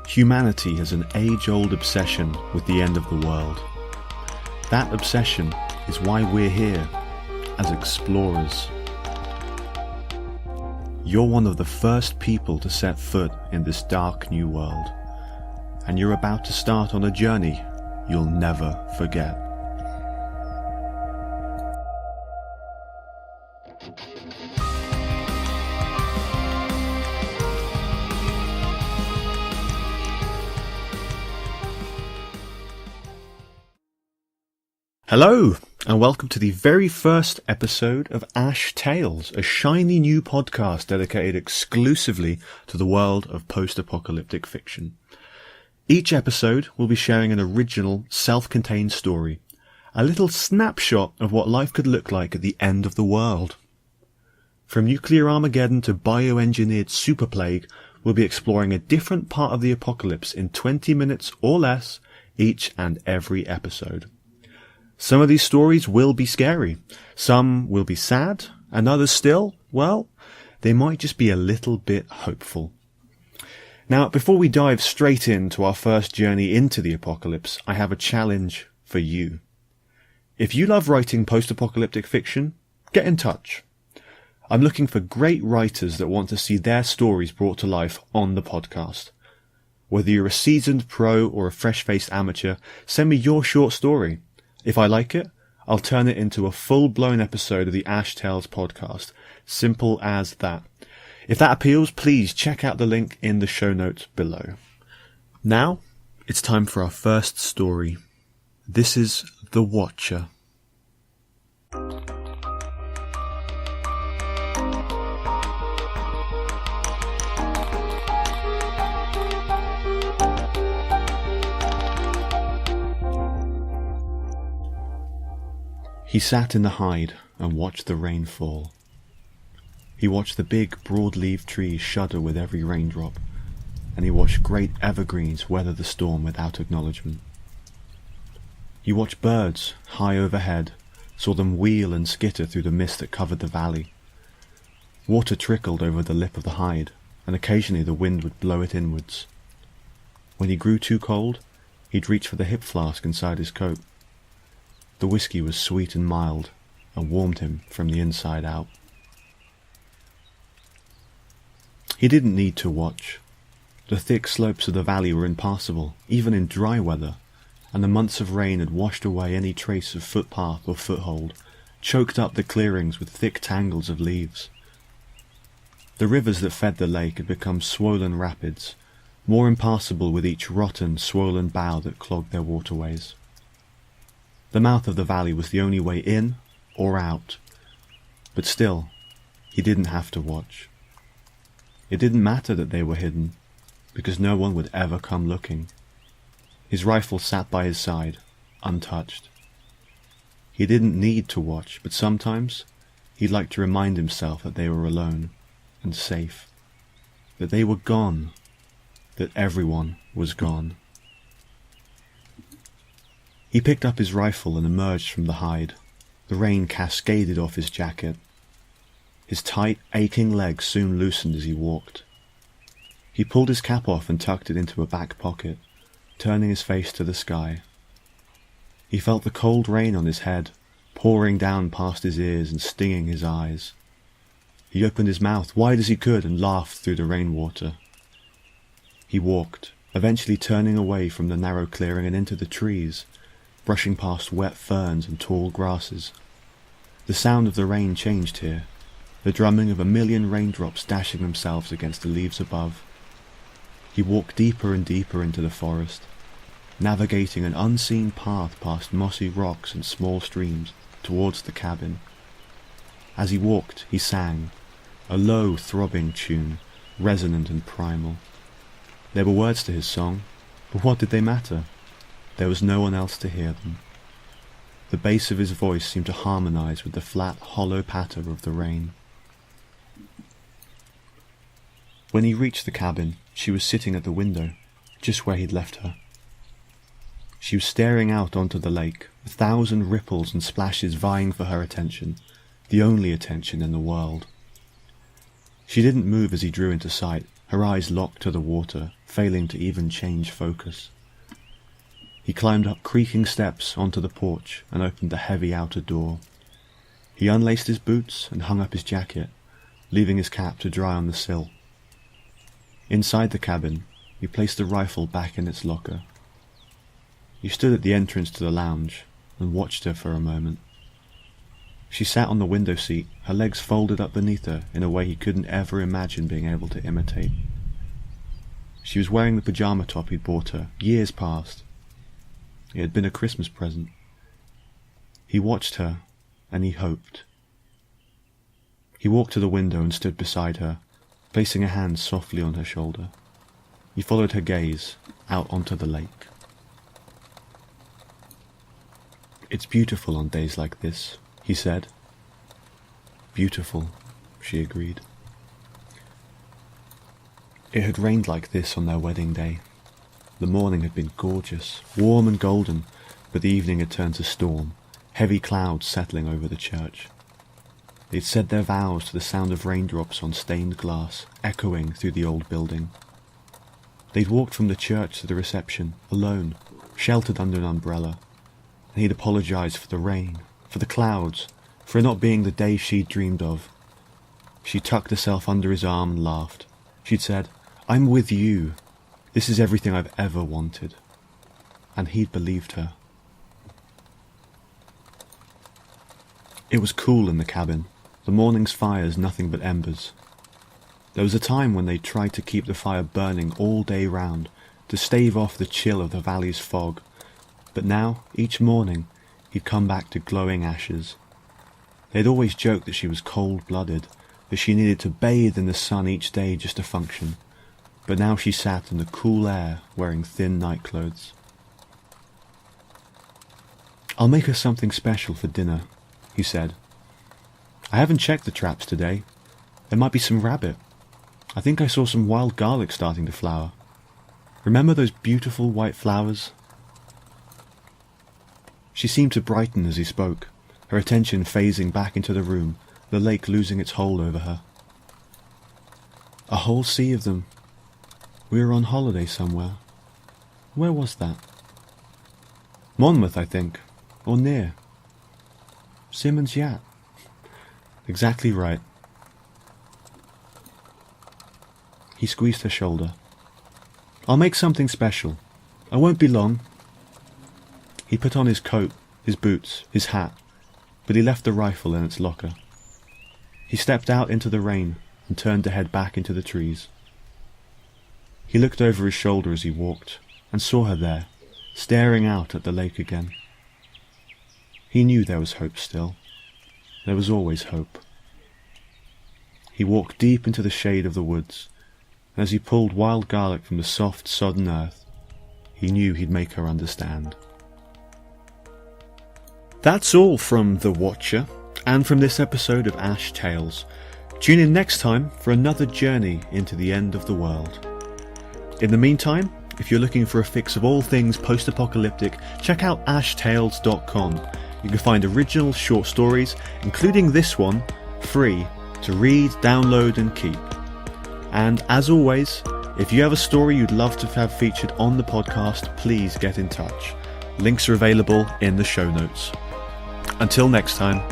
Humanity has an age-old obsession with the end of the world. That obsession is why we're here, as explorers. You're one of the first people to set foot in this dark new world, and you're about to start on a journey you'll never forget. Hello, and welcome to the very first episode of Ash Tales, a shiny new podcast dedicated exclusively to the world of post-apocalyptic fiction. Each episode will be sharing an original, self-contained story, a little snapshot of what life could look like at the end of the world. From nuclear Armageddon to bioengineered super plague, we'll be exploring a different part of the apocalypse in 20 minutes or less each and every episode. Some of these stories will be scary, some will be sad, and others still, well, they might just be a little bit hopeful. Now, before we dive straight into our first journey into the apocalypse, I have a challenge for you. If you love writing post-apocalyptic fiction, get in touch. I'm looking for great writers that want to see their stories brought to life on the podcast. Whether you're a seasoned pro or a fresh-faced amateur, send me your short story. If I like it, I'll turn it into a full-blown episode of the Ash Tales podcast. Simple as that. If that appeals, please check out the link in the show notes below. Now, it's time for our first story. This is The Watcher. He sat in the hide and watched the rain fall. He watched the big, broad-leaved trees shudder with every raindrop, and he watched great evergreens weather the storm without acknowledgement. He watched birds high overhead, saw them wheel and skitter through the mist that covered the valley. Water trickled over the lip of the hide, and occasionally the wind would blow it inwards. When he grew too cold, he'd reach for the hip flask inside his coat. The whiskey was sweet and mild, and warmed him from the inside out. He didn't need to watch. The thick slopes of the valley were impassable, even in dry weather, and the months of rain had washed away any trace of footpath or foothold, choked up the clearings with thick tangles of leaves. The rivers that fed the lake had become swollen rapids, more impassable with each rotten, swollen bough that clogged their waterways. The mouth of the valley was the only way in or out, but still, he didn't have to watch. It didn't matter that they were hidden, because no one would ever come looking. His rifle sat by his side, untouched. He didn't need to watch, but sometimes he'd like to remind himself that they were alone and safe, that they were gone, that everyone was gone. He picked up his rifle and emerged from the hide. The rain cascaded off his jacket. His tight, aching legs soon loosened as he walked. He pulled his cap off and tucked it into a back pocket, turning his face to the sky. He felt the cold rain on his head, pouring down past his ears and stinging his eyes. He opened his mouth wide as he could and laughed through the rainwater. He walked, eventually turning away from the narrow clearing and into the trees, brushing past wet ferns and tall grasses. The sound of the rain changed here, the drumming of a million raindrops dashing themselves against the leaves above. He walked deeper and deeper into the forest, navigating an unseen path past mossy rocks and small streams towards the cabin. As he walked, he sang, a low, throbbing tune, resonant and primal. There were words to his song, but what did they matter? There was no one else to hear them. The bass of his voice seemed to harmonize with the flat, hollow patter of the rain. When he reached the cabin, she was sitting at the window, just where he'd left her. She was staring out onto the lake, 1,000 ripples and splashes vying for her attention, the only attention in the world. She didn't move as he drew into sight, her eyes locked to the water, failing to even change focus. He climbed up creaking steps onto the porch and opened the heavy outer door. He unlaced his boots and hung up his jacket, leaving his cap to dry on the sill. Inside the cabin, he placed the rifle back in its locker. He stood at the entrance to the lounge and watched her for a moment. She sat on the window seat, her legs folded up beneath her in a way he couldn't ever imagine being able to imitate. She was wearing the pyjama top he'd bought her years past. It had been a Christmas present. He watched her, and he hoped. He walked to the window and stood beside her, placing a hand softly on her shoulder. He followed her gaze out onto the lake. "It's beautiful on days like this," he said. "Beautiful," she agreed. It had rained like this on their wedding day. The morning had been gorgeous, warm and golden, but the evening had turned to storm, heavy clouds settling over the church. They'd said their vows to the sound of raindrops on stained glass, echoing through the old building. They'd walked from the church to the reception, alone, sheltered under an umbrella, and he'd apologized for the rain, for the clouds, for it not being the day she'd dreamed of. She tucked herself under his arm and laughed. She'd said, "I'm with you. This is everything I've ever wanted." And he'd believed her. It was cool in the cabin, the morning's fires nothing but embers. There was a time when they tried to keep the fire burning all day round, to stave off the chill of the valley's fog, but now, each morning, he'd come back to glowing ashes. They'd always joked that she was cold-blooded, that she needed to bathe in the sun each day just to function, but now she sat in the cool air wearing thin nightclothes. "I'll make her something special for dinner," he said. "I haven't checked the traps today. There might be some rabbit. I think I saw some wild garlic starting to flower. Remember those beautiful white flowers?" She seemed to brighten as he spoke, her attention phasing back into the room, the lake losing its hold over her. "A whole sea of them. We were on holiday somewhere. Where was that? Monmouth, I think, or near. Simmons Yacht. Exactly right." He squeezed her shoulder. "I'll make something special. I won't be long." He put on his coat, his boots, his hat, but he left the rifle in its locker. He stepped out into the rain and turned to head back into the trees. He looked over his shoulder as he walked, and saw her there, staring out at the lake again. He knew there was hope still. There was always hope. He walked deep into the shade of the woods, and as he pulled wild garlic from the soft, sodden earth, he knew he'd make her understand. That's all from The Watcher, and from this episode of Ash Tales. Tune in next time for another journey into the end of the world. In the meantime, if you're looking for a fix of all things post-apocalyptic, check out ashtales.com. You can find original short stories, including this one, free to read, download and keep. And as always, if you have a story you'd love to have featured on the podcast, please get in touch. Links are available in the show notes. Until next time.